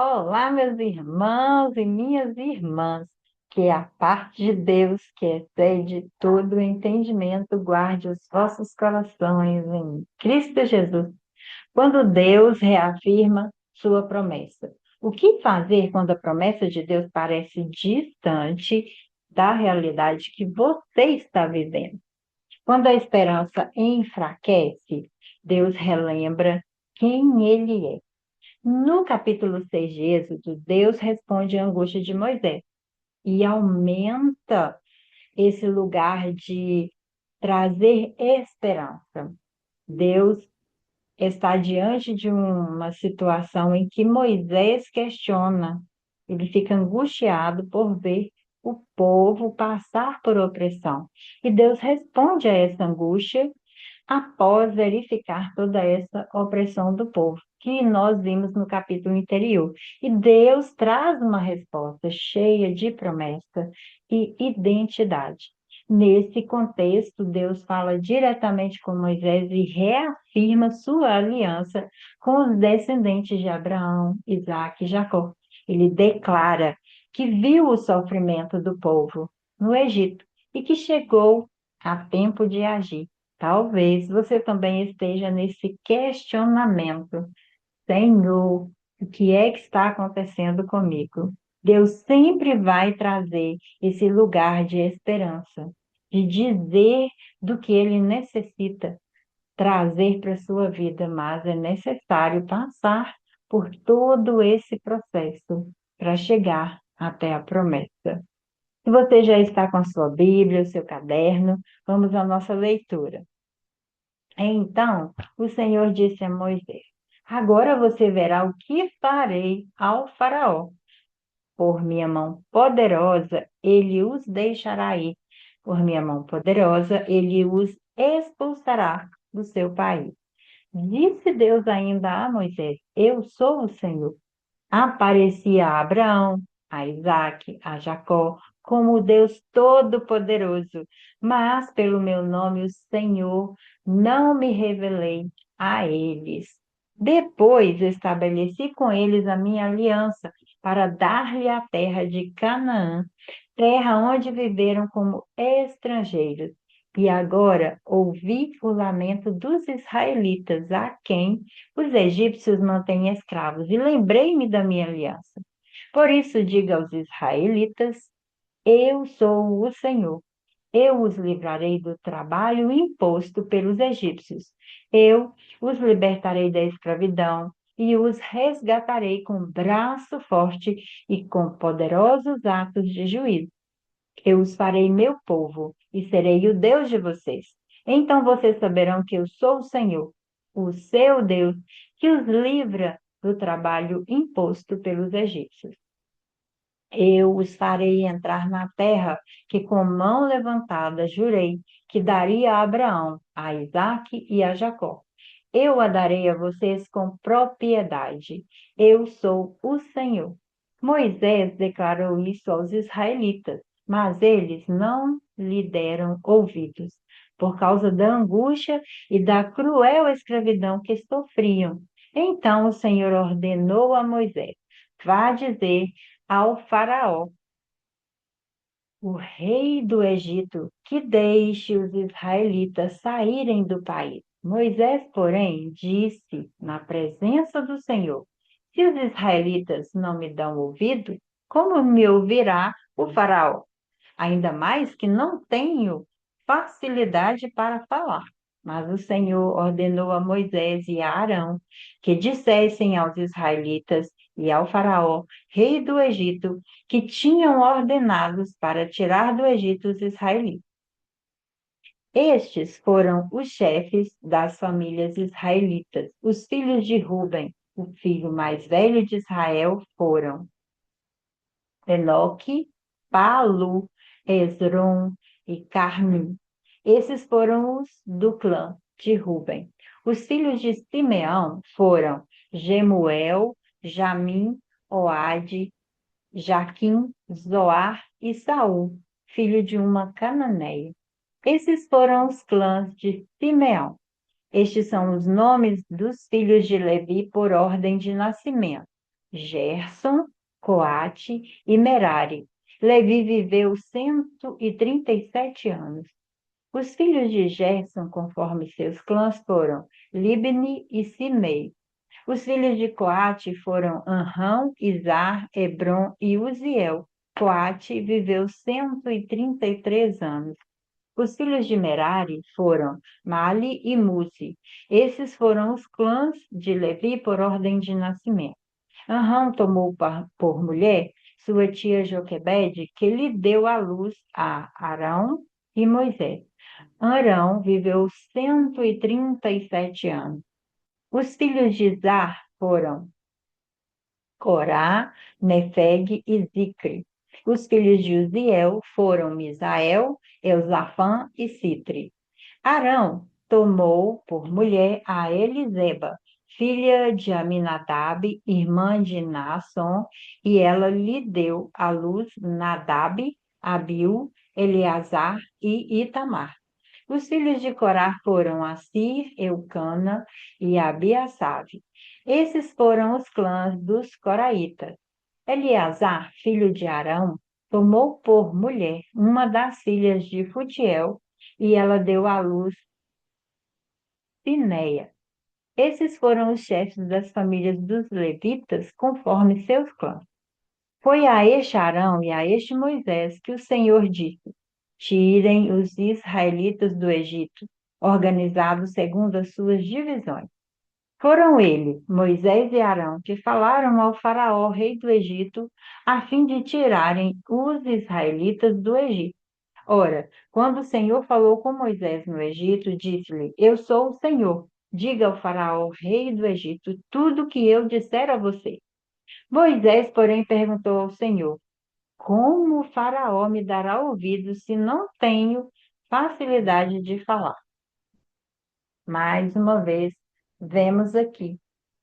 Olá, meus irmãos e minhas irmãs, que a parte de Deus, que excede todo o entendimento, guarde os vossos corações em Cristo Jesus, quando Deus reafirma sua promessa. O que fazer quando a promessa de Deus parece distante da realidade que você está vivendo? Quando a esperança enfraquece, Deus relembra quem Ele é. No capítulo 6 de Êxodo, Deus responde à angústia de Moisés e aumenta esse lugar de trazer esperança. Deus está diante de uma situação em que Moisés questiona, ele fica angustiado por ver o povo passar por opressão. E Deus responde a essa angústia após verificar toda essa opressão do povo, que nós vimos no capítulo anterior. E Deus traz uma resposta cheia de promessa e identidade. Nesse contexto, Deus fala diretamente com Moisés e reafirma sua aliança com os descendentes de Abraão, Isaque e Jacó. Ele declara que viu o sofrimento do povo no Egito e que chegou a tempo de agir. Talvez você também esteja nesse questionamento. Senhor, o que é que está acontecendo comigo? Deus sempre vai trazer esse lugar de esperança, de dizer do que ele necessita trazer para a sua vida, mas é necessário passar por todo esse processo para chegar até a promessa. Se você já está com a sua Bíblia, o seu caderno, vamos à nossa leitura. Então o Senhor disse a Moisés: Agora você verá o que farei ao Faraó. Por minha mão poderosa, ele os deixará ir. Por minha mão poderosa, ele os expulsará do seu país. Disse Deus ainda a Moisés: Eu sou o Senhor. Aparecia a Abraão, a Isaque, a Jacó, como o Deus Todo-Poderoso, mas pelo meu nome, o Senhor, não me revelei a eles. Depois estabeleci com eles a minha aliança para dar-lhe a terra de Canaã, terra onde viveram como estrangeiros. E agora ouvi o lamento dos israelitas, a quem os egípcios mantêm escravos, e lembrei-me da minha aliança. Por isso, diga aos israelitas: Eu sou o Senhor. Eu os livrarei do trabalho imposto pelos egípcios. Eu os libertarei da escravidão e os resgatarei com braço forte e com poderosos atos de juízo. Eu os farei meu povo e serei o Deus de vocês. Então vocês saberão que eu sou o Senhor, o seu Deus, que os livra do trabalho imposto pelos egípcios. Eu os farei entrar na terra que com mão levantada jurei que daria a Abraão, a Isaque e a Jacó. Eu a darei a vocês com propriedade. Eu sou o Senhor. Moisés declarou isso aos israelitas, mas eles não lhe deram ouvidos, por causa da angústia e da cruel escravidão que sofriam. Então o Senhor ordenou a Moisés: Vá dizer ao Faraó, o rei do Egito, que deixe os israelitas saírem do país. Moisés, porém, disse na presença do Senhor: Se os israelitas não me dão ouvido, como me ouvirá o Faraó? Ainda mais que não tenho facilidade para falar. Mas o Senhor ordenou a Moisés e a Arão que dissessem aos israelitas e ao Faraó, rei do Egito, que tinham ordenados para tirar do Egito os israelitas. Estes foram os chefes das famílias israelitas. Os filhos de Ruben, o filho mais velho de Israel, foram Enoque, Palu, Hezron e Carmi. Esses foram os do clã de Ruben. Os filhos de Simeão foram Gemuel, Jamim, Oade, Jaquim, Zoar e Saul, filho de uma cananeia. Esses foram os clãs de Simeão. Estes são os nomes dos filhos de Levi por ordem de nascimento. Gerson, Coate e Merari. Levi viveu 137 anos. Os filhos de Gerson, conforme seus clãs, foram Libni e Simei. Os filhos de Coate foram Anrão, Izar, Hebron e Uziel. Coate viveu 133 anos. Os filhos de Merari foram Mali e Musi. Esses foram os clãs de Levi por ordem de nascimento. Anrão tomou por mulher sua tia Joquebede, que lhe deu à luz a Arão e Moisés. Arão viveu 137 anos. Os filhos de Zar foram Corá, Nefeg e Zicre. Os filhos de Uziel foram Misael, Elzafã e Citri. Arão tomou por mulher a Eliseba, filha de Aminadab, irmã de Naasson, e ela lhe deu à luz Nadab, Abiú, Eleazar e Itamar. Os filhos de Corá foram Assir, Eucana e Abiasabe. Esses foram os clãs dos coraitas. Eleazar, filho de Arão, tomou por mulher uma das filhas de Futiel, e ela deu à luz Pineia. Esses foram os chefes das famílias dos levitas, conforme seus clãs. Foi a este Arão e a este Moisés que o Senhor disse: tirem os israelitas do Egito, organizados segundo as suas divisões. Foram ele, Moisés e Arão, que falaram ao faraó, rei do Egito, a fim de tirarem os israelitas do Egito. Ora, quando o Senhor falou com Moisés no Egito, disse-lhe: Eu sou o Senhor. Diga ao faraó, rei do Egito, tudo o que eu disser a você. Moisés, porém, perguntou ao Senhor: Como o faraó me dará ouvidos se não tenho facilidade de falar? Mais uma vez, vemos aqui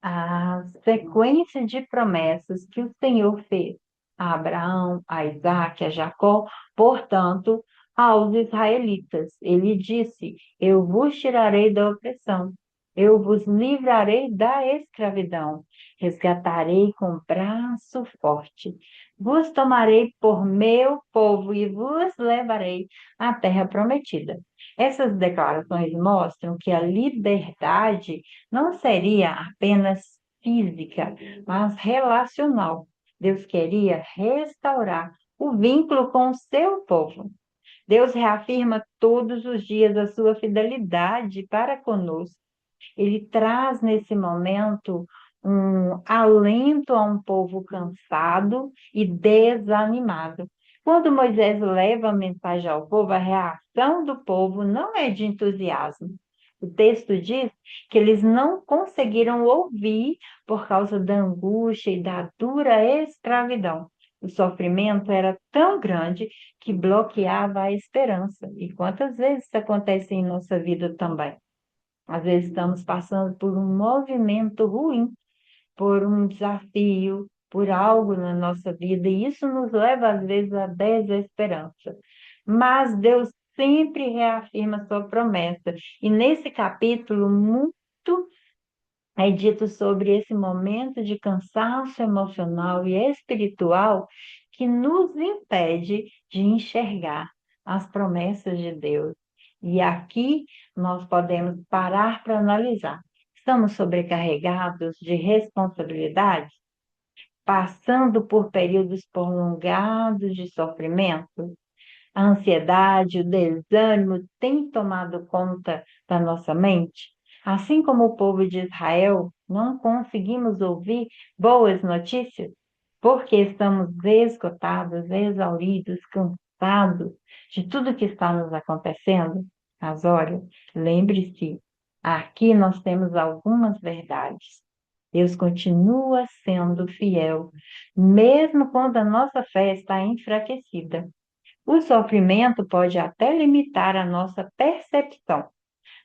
a sequência de promessas que o Senhor fez a Abraão, a Isaac, a Jacó, portanto, aos israelitas. Ele disse: Eu vos tirarei da opressão, eu vos livrarei da escravidão, resgatarei com braço forte, vos tomarei por meu povo e vos levarei à terra prometida. Essas declarações mostram que a liberdade não seria apenas física, mas relacional. Deus queria restaurar o vínculo com o seu povo. Deus reafirma todos os dias a sua fidelidade para conosco. Ele traz nesse momento um alento a um povo cansado e desanimado. Quando Moisés leva a mensagem ao povo, a reação do povo não é de entusiasmo. O texto diz que eles não conseguiram ouvir por causa da angústia e da dura escravidão. O sofrimento era tão grande que bloqueava a esperança. E quantas vezes isso acontece em nossa vida também? Às vezes estamos passando por um movimento ruim, por um desafio, por algo na nossa vida, e isso nos leva, às vezes, à desesperança. Mas Deus sempre reafirma sua promessa. E nesse capítulo, muito é dito sobre esse momento de cansaço emocional e espiritual que nos impede de enxergar as promessas de Deus. E aqui nós podemos parar para analisar. Estamos sobrecarregados de responsabilidades, passando por períodos prolongados de sofrimento. A ansiedade, o desânimo têm tomado conta da nossa mente? Assim como o povo de Israel, não conseguimos ouvir boas notícias porque estamos esgotados, exauridos, cansados de tudo que está nos acontecendo? Mas olha, lembre-se, aqui nós temos algumas verdades. Deus continua sendo fiel, mesmo quando a nossa fé está enfraquecida. O sofrimento pode até limitar a nossa percepção,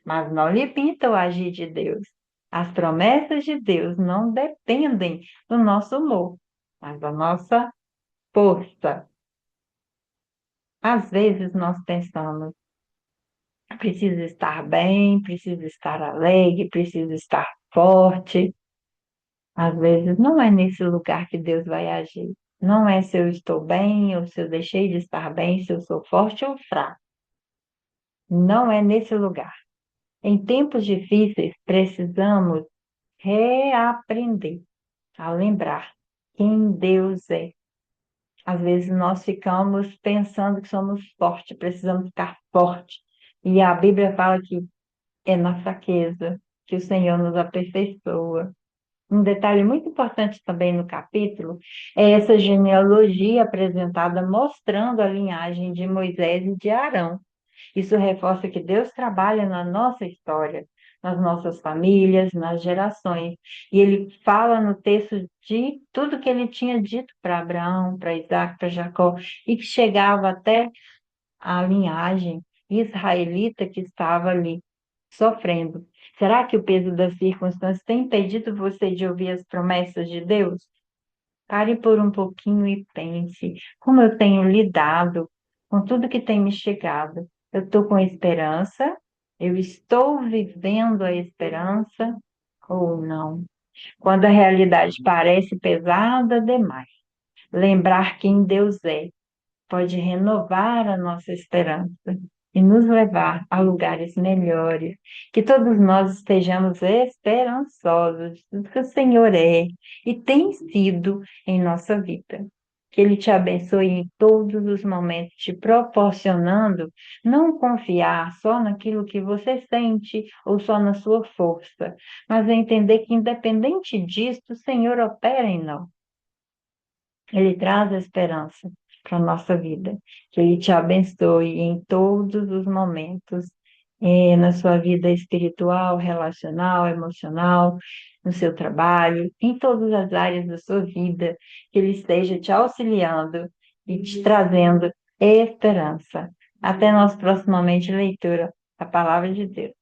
mas não limita o agir de Deus. As promessas de Deus não dependem do nosso humor, mas da nossa força. Às vezes nós pensamos, preciso estar bem, preciso estar alegre, preciso estar forte. Às vezes não é nesse lugar que Deus vai agir. Não é se eu estou bem ou se eu deixei de estar bem, se eu sou forte ou fraco. Não é nesse lugar. Em tempos difíceis, precisamos reaprender a lembrar quem Deus é. Às vezes nós ficamos pensando que somos fortes, precisamos ficar fortes. E a Bíblia fala que é na fraqueza que o Senhor nos aperfeiçoa. Um detalhe muito importante também no capítulo é essa genealogia apresentada mostrando a linhagem de Moisés e de Arão. Isso reforça que Deus trabalha na nossa história, nas nossas famílias, nas gerações. E ele fala no texto de tudo que ele tinha dito para Abraão, para Isaac, para Jacó, e que chegava até a linhagem israelita que estava ali sofrendo. Será que o peso das circunstâncias tem impedido você de ouvir as promessas de Deus? Pare por um pouquinho e pense como eu tenho lidado com tudo que tem me chegado. Eu estou com esperança? Eu estou vivendo a esperança ou não? Quando a realidade parece pesada demais, lembrar quem Deus é pode renovar a nossa esperança e nos levar a lugares melhores. Que todos nós estejamos esperançosos de tudo que o Senhor é e tem sido em nossa vida. Que Ele te abençoe em todos os momentos, te proporcionando não confiar só naquilo que você sente ou só na sua força, mas entender que, independente disso, o Senhor opera em nós. Ele traz a esperança para a nossa vida. Que Ele te abençoe em todos os momentos, na sua vida espiritual, relacional, emocional, no seu trabalho, em todas as áreas da sua vida. Que Ele esteja te auxiliando e te trazendo esperança. Até nossa próximamente leitura da Palavra de Deus.